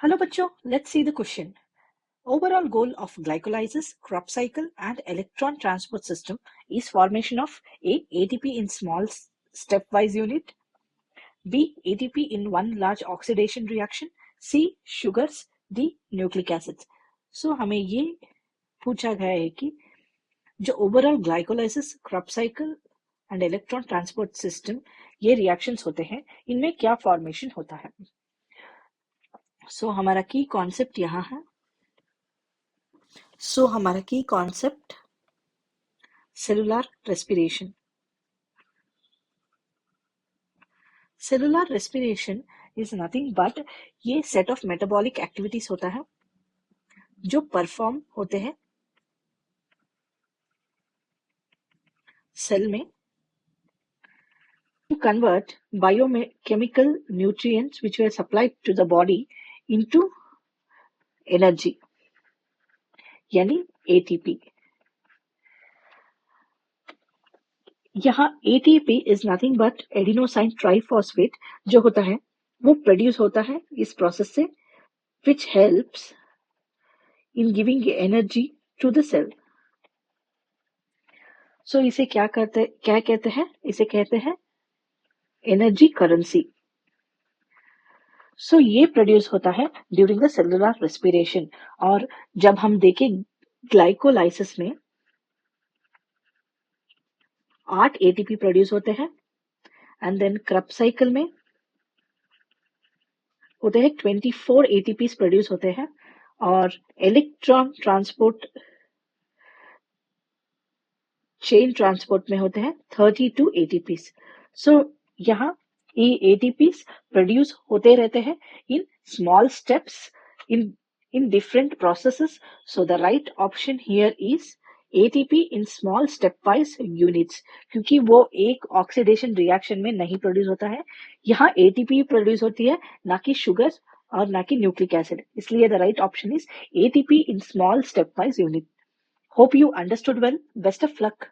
Hello bachcho, let's see the question. Overall goal of glycolysis, crop cycle and electron transport system is formation of A. ATP in small stepwise unit, B. ATP in one large oxidation reaction, C. Sugars, D. Nucleic acids. So हमें ये पूछा गया है कि जो overall glycolysis, crop cycle and electron transport system ये reactions होते हैं, इनमें क्या फॉर्मेशन होता है. हमारा की कॉन्सेप्ट यहाँ है. हमारा की concept cellular respiration. Cellular respiration is nothing but ये set of metabolic activities होता है जो perform होते हैं सेल में to convert biochemical nutrients which were supplied to the body into energy यानी ATP. यहाँ ATP is nothing but adenosine triphosphate जो होता है वो प्रोड्यूस होता है इस प्रोसेस से which helps in giving energy to the cell. इसे क्या कहते हैं? इसे कहते हैं एनर्जी करेंसी. ये प्रोड्यूस होता है ड्यूरिंग द सेलुलर रेस्पिरेशन. और जब हम देखें ग्लाइकोलाइसिस में 8 एटीपी प्रोड्यूस होते हैं एंड देन क्रब साइकिल में होते हैं 24 एटीपी प्रोड्यूस होते हैं और इलेक्ट्रॉन ट्रांसपोर्ट चेन ट्रांसपोर्ट में होते हैं 32 एटीपी. यहाँ ये एटीपीस प्रोड्यूस होते रहते हैं in small steps in different processes. So the right option here is ATP in small stepwise units. क्योंकि वो एक ऑक्सीडेशन रिएक्शन में नहीं प्रोड्यूस होता है. यहाँ ATP प्रोड्यूस होती है ना कि शुगर और ना कि न्यूक्लिक एसिड. इसलिए the right option is ATP in small stepwise unit. Hope you understood well. Best of luck.